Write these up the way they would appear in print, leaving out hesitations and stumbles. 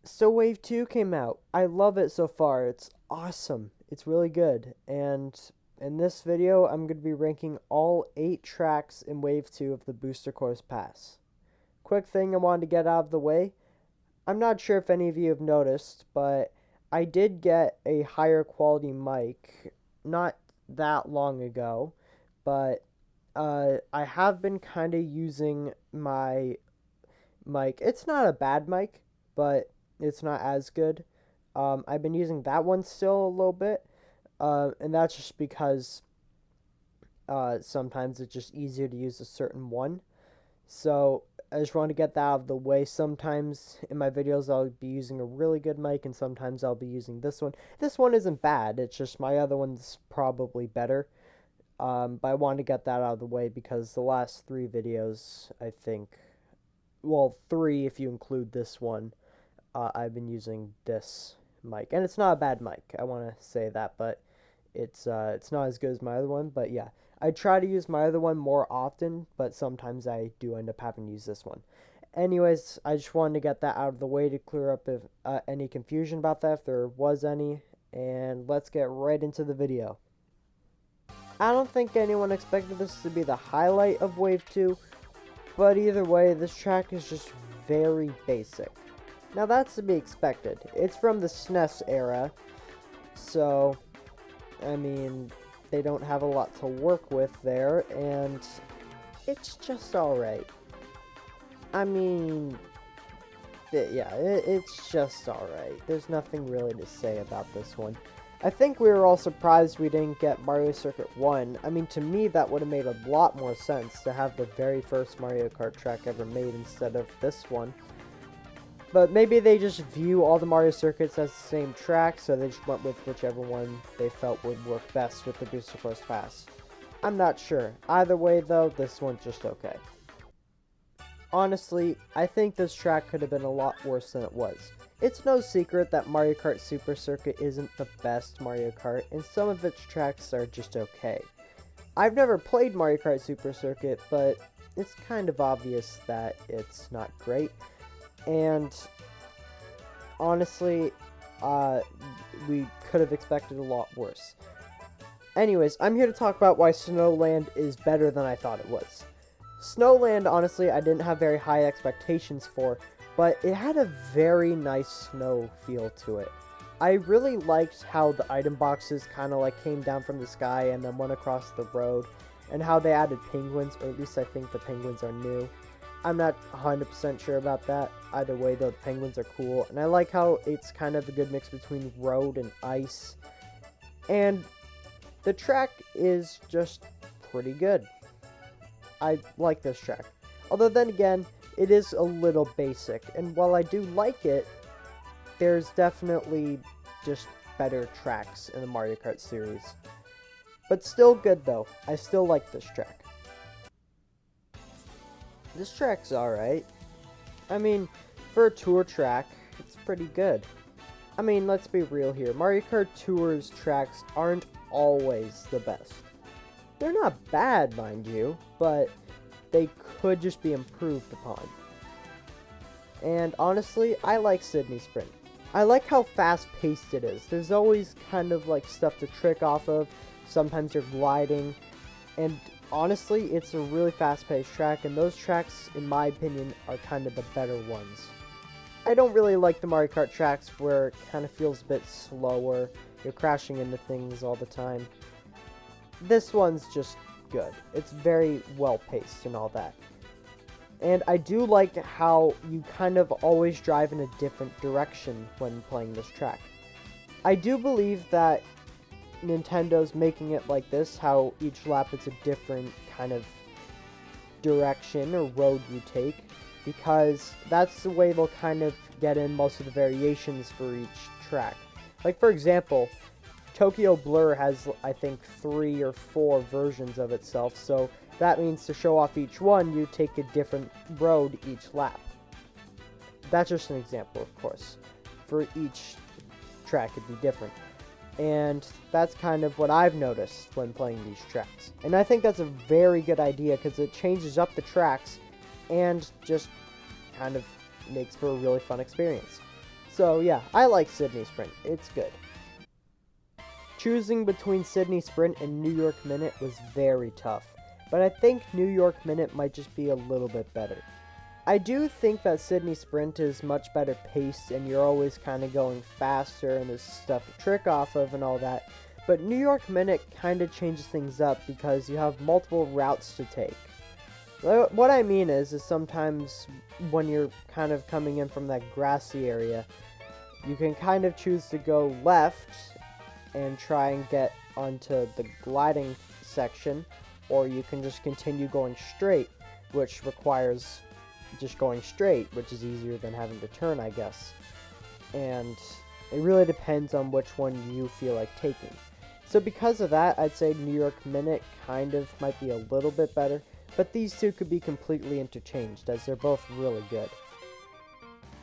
So Wave 2 came out. I love it so far. It's awesome. It's really good. And in this video, I'm going to be ranking all 8 tracks in Wave 2 of the Booster Course Pass. Quick thing I wanted to get out of the way. I'm not sure if any of you have noticed, but I did get a higher quality mic not that long ago, but I have been kind of using my mic. It's not a bad mic, but it's not as good. I've been using that one still a little bit, and that's just because sometimes it's just easier to use a certain one. So I just want to get that out of the way. Sometimes in my videos I'll be using a really good mic, and sometimes I'll be using this one. This one isn't bad, it's just my other one's probably better. But I wanted to get that out of the way because the last 3 videos, I think, well, 3 if you include this one, I've been using this mic, and it's not a bad mic. I want to say that, but it's not as good as my other one. But yeah, I try to use my other one more often, but sometimes I do end up having to use this one. Anyways, I just wanted to get that out of the way to clear up if any confusion about that, if there was any. And let's get right into the video. I don't think anyone expected this to be the highlight of Wave 2, but either way, this track is just very basic. Now that's to be expected. It's from the SNES era, so, I mean, they don't have a lot to work with there, and it's just alright. I mean, yeah, it's just alright. There's nothing really to say about this one. I think we were all surprised we didn't get Mario Circuit 1. I mean, to me, that would have made a lot more sense to have the very first Mario Kart track ever made instead of this one. But maybe they just view all the Mario Circuits as the same track, so they just went with whichever one they felt would work best with the Booster Course Pass. I'm not sure. Either way, though, this one's just okay. Honestly, I think this track could have been a lot worse than it was. It's no secret that Mario Kart Super Circuit isn't the best Mario Kart, and some of its tracks are just okay. I've never played Mario Kart Super Circuit, but it's kind of obvious that it's not great. And honestly, we could have expected a lot worse. Anyways, I'm here to talk about why Snowland is better than I thought it was. Snowland, honestly, I didn't have very high expectations for, but it had a very nice snow feel to it. I really liked how the item boxes kind of like came down from the sky and then went across the road, and how they added penguins, or at least I think the penguins are new. I'm not 100% sure about that. Either way, though, the penguins are cool, and I like how it's kind of a good mix between road and ice. And the track is just pretty good. I like this track. Although then again, it is a little basic, and while I do like it, there's definitely just better tracks in the Mario Kart series. But still good though. I still like this track. This track's alright. I mean, for a tour track, it's pretty good. I mean, let's be real here. Mario Kart Tour's tracks aren't always the best. They're not bad, mind you, but they could just be improved upon. And honestly, I like Sydney Sprint. I like how fast-paced it is. There's always kind of like stuff to trick off of. Sometimes you're gliding, and honestly, it's a really fast-paced track, and those tracks, in my opinion, are kind of the better ones. I don't really like the Mario Kart tracks where it kind of feels a bit slower. You're crashing into things all the time. This one's just good. It's very well-paced and all that. And I do like how you kind of always drive in a different direction when playing this track. I do believe that Nintendo's making it like this, how each lap it's a different kind of direction or road you take, because that's the way they'll kind of get in most of the variations for each track. Like, for example, Tokyo Blur has, I think, 3 or 4 versions of itself, so that means to show off each one, you take a different road each lap. That's just an example, of course. For each track, it'd be different. And that's kind of what I've noticed when playing these tracks. And I think that's a very good idea, because it changes up the tracks and just kind of makes for a really fun experience. So yeah, I like Sydney Sprint. It's good. Choosing between Sydney Sprint and New York Minute was very tough, but I think New York Minute might just be a little bit better. I do think that Sydney Sprint is much better paced and you're always kind of going faster and there's stuff to trick off of and all that, but New York Minute kind of changes things up because you have multiple routes to take. What I mean is sometimes when you're kind of coming in from that grassy area, you can kind of choose to go left and try and get onto the gliding section, or you can just continue going straight, which requires just going straight, which is easier than having to turn, I guess. And it really depends on which one you feel like taking. So because of that, I'd say New York Minute kind of might be a little bit better, but these two could be completely interchanged as they're both really good.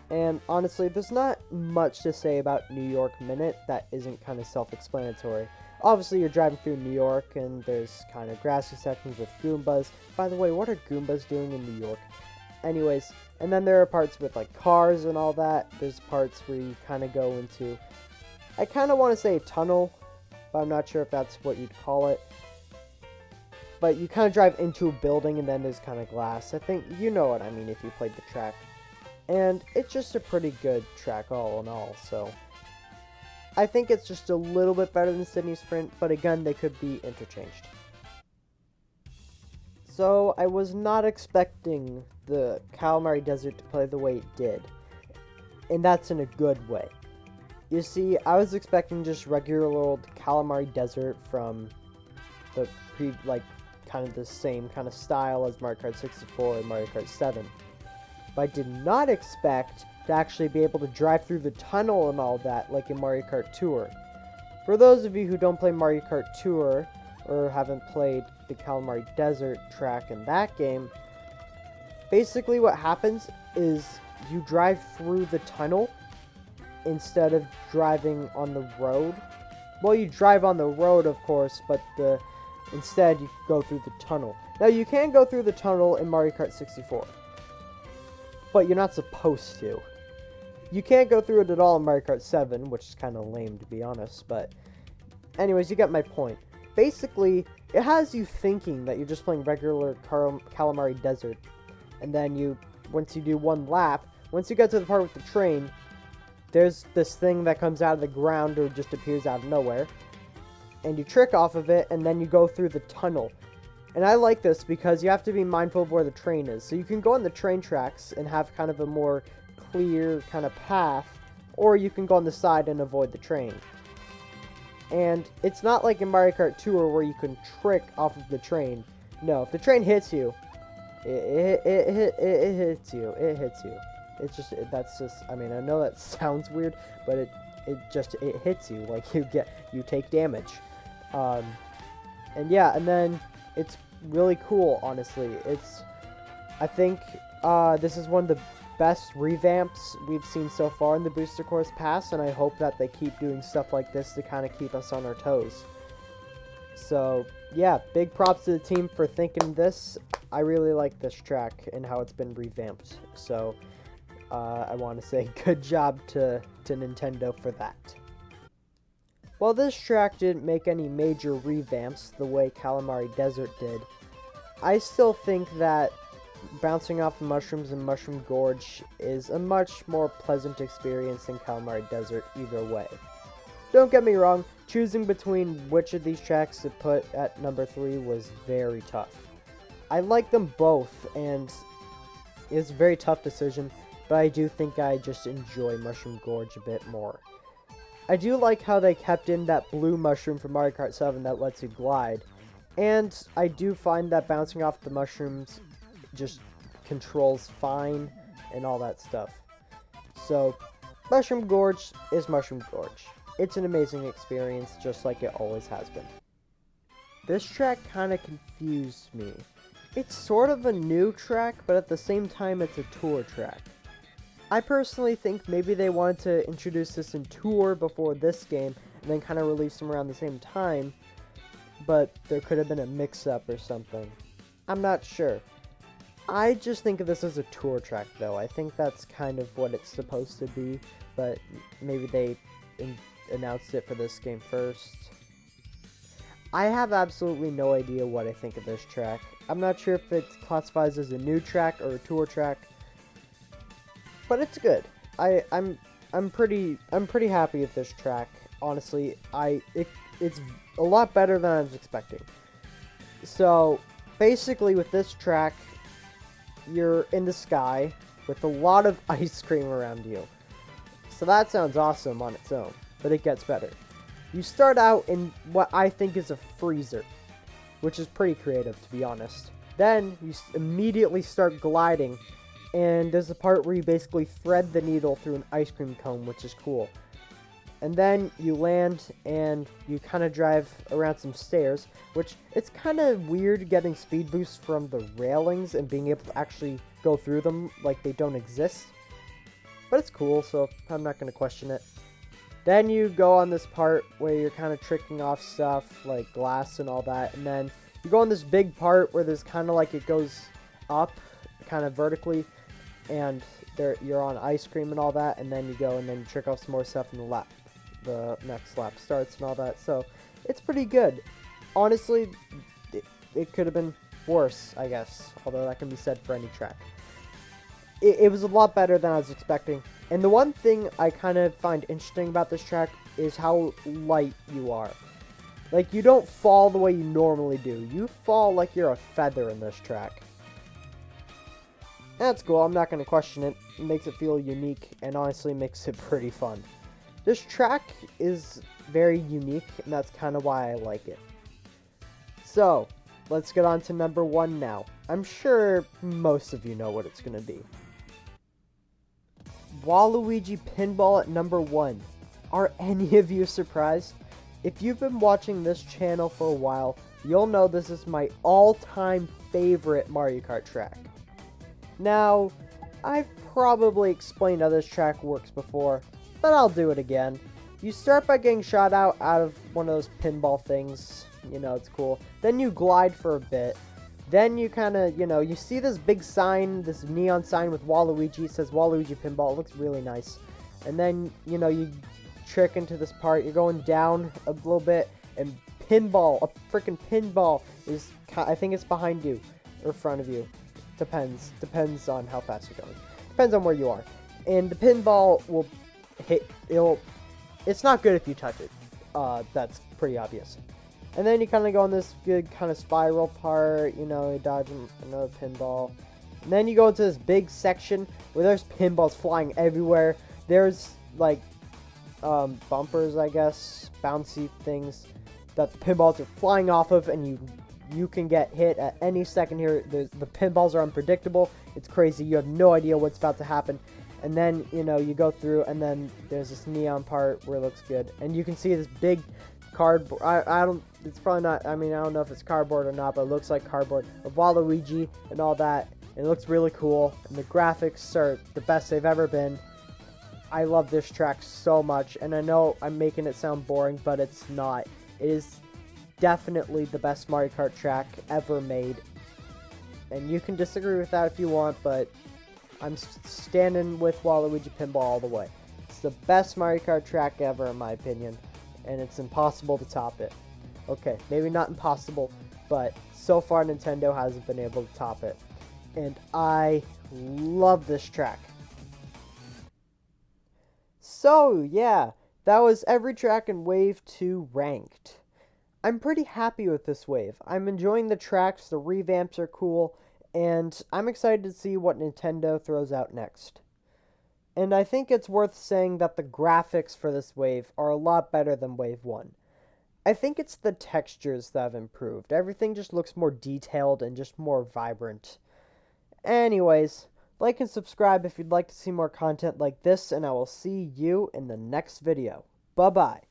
And honestly, there's not much to say about New York Minute that isn't kind of self-explanatory. Obviously, you're driving through New York, and there's kind of grassy sections with Goombas. By the way, what are Goombas doing in New York? Anyways, and then there are parts with, like, cars and all that. There's parts where you kind of go into, I kind of want to say a tunnel, but I'm not sure if that's what you'd call it. But you kind of drive into a building, and then there's kind of glass. I think you know what I mean if you played the track. And it's just a pretty good track all in all, so I think it's just a little bit better than Sydney Sprint, but again, they could be interchanged. So I was not expecting the Calamari Desert to play the way it did, and that's in a good way. You see, I was expecting just regular old Calamari Desert from the kind of the same kind of style as Mario Kart 64 and Mario Kart 7. But I did not expect to actually be able to drive through the tunnel and all that like in Mario Kart Tour. For those of you who don't play Mario Kart Tour or haven't played the Calamari Desert track in that game, basically what happens is you drive through the tunnel instead of driving on the road. Well, you drive on the road, of course, but instead you go through the tunnel. Now, you can go through the tunnel in Mario Kart 64. But you're not supposed to. You can't go through it at all in Mario Kart 7, which is kind of lame to be honest, but anyways, you get my point. Basically, it has you thinking that you're just playing regular Calamari Desert, and then once you do one lap, once you get to the part with the train, there's this thing that comes out of the ground or just appears out of nowhere, and you trick off of it, and then you go through the tunnel. And I like this because you have to be mindful of where the train is. So you can go on the train tracks and have kind of a more clear kind of path, or you can go on the side and avoid the train. And it's not like in Mario Kart Tour where you can trick off of the train. No, if the train hits you, it hits you. It hits you. It's just, that's just, I mean, I know that sounds weird, but it hits you. Like, you take damage. And yeah, and then it's really cool, honestly. I think this is one of the best revamps we've seen so far in the Booster Course Pass, and I hope that they keep doing stuff like this to kind of keep us on our toes. So, yeah, big props to the team for thinking this. I really like this track and how it's been revamped. So, I want to say good job to Nintendo for that. While this track didn't make any major revamps the way Calamari Desert did, I still think that bouncing off the mushrooms in Mushroom Gorge is a much more pleasant experience than Calamari Desert either way. Don't get me wrong, choosing between which of these tracks to put at number 3 was very tough. I like them both, and it's a very tough decision, but I do think I just enjoy Mushroom Gorge a bit more. I do like how they kept in that blue mushroom from Mario Kart 7 that lets you glide, and I do find that bouncing off the mushrooms just controls fine and all that stuff. So, Mushroom Gorge is Mushroom Gorge. It's an amazing experience, just like it always has been. This track kind of confused me. It's sort of a new track, but at the same time it's a tour track. I personally think maybe they wanted to introduce this in Tour before this game, and then kind of release them around the same time, but there could have been a mix-up or something. I'm not sure. I just think of this as a tour track, though. I think that's kind of what it's supposed to be, but maybe they announced it for this game first. I have absolutely no idea what I think of this track. I'm not sure if it classifies as a new track or a tour track, but it's good. I'm pretty happy with this track. Honestly, it's a lot better than I was expecting. So basically, with this track, you're in the sky with a lot of ice cream around you. So that sounds awesome on its own, but it gets better. You start out in what I think is a freezer, which is pretty creative, to be honest. Then you immediately start gliding, and there's a part where you basically thread the needle through an ice cream cone, which is cool. And then you land, and you kind of drive around some stairs, which it's kind of weird getting speed boosts from the railings and being able to actually go through them like they don't exist. But it's cool, so I'm not going to question it. Then you go on this part where you're kind of tricking off stuff like glass and all that, and then you go on this big part where there's kind of like it goes up kind of vertically, and you're on ice cream and all that, and then you go and then you trick off some more stuff in the next lap starts and all that. So it's pretty good. Honestly, it could have been worse, I guess, although that can be said for any track. It was a lot better than I was expecting. And the one thing I kind of find interesting about this track is how light you are. Like, you don't fall the way you normally do. You fall like you're a feather in this track. That's cool. I'm not going to question it. It makes it feel unique and honestly makes it pretty fun. This track is very unique, and that's kind of why I like it. So, let's get on to number 1 now. I'm sure most of you know what it's going to be. Waluigi Pinball at number 1. Are any of you surprised? If you've been watching this channel for a while, you'll know this is my all-time favorite Mario Kart track. Now, I've probably explained how this track works before, but I'll do it again. You start by getting shot out of one of those pinball things. You know, it's cool. Then you glide for a bit. Then you kind of, you see this big sign, this neon sign with Waluigi. It says Waluigi Pinball. It looks really nice. And then, you trick into this part. You're going down a little bit. And pinball, a freaking pinball is, I think it's behind you. Or in front of you. Depends on how fast you're going. Depends on where you are. And the pinball will hit, it's not good if you touch it. That's pretty obvious. And then you kind of go on this good kind of spiral part, you dodge another pinball. And then you go into this big section where there's pinballs flying everywhere. There's, like, bumpers, I guess, bouncy things that the pinballs are flying off of, and you can get hit at any second here. The pinballs are unpredictable. It's crazy. You have no idea what's about to happen. And then, you go through, and then there's this neon part where it looks good. And you can see this big cardboard, it's probably not, I don't know if it's cardboard or not, but it looks like cardboard, of Waluigi and all that, and it looks really cool, and the graphics are the best they've ever been. I love this track so much, and I know I'm making it sound boring, but it's not. It is definitely the best Mario Kart track ever made, and you can disagree with that if you want, but I'm standing with Waluigi Pinball all the way. It's the best Mario Kart track ever, in my opinion, and it's impossible to top it. Okay, maybe not impossible, but so far Nintendo hasn't been able to top it. And I love this track. So, yeah, that was every track in Wave 2 ranked. I'm pretty happy with this wave. I'm enjoying the tracks, the revamps are cool, and I'm excited to see what Nintendo throws out next. And I think it's worth saying that the graphics for this wave are a lot better than Wave 1. I think it's the textures that have improved. Everything just looks more detailed and just more vibrant. Anyways, like and subscribe if you'd like to see more content like this, and I will see you in the next video. Bye-bye.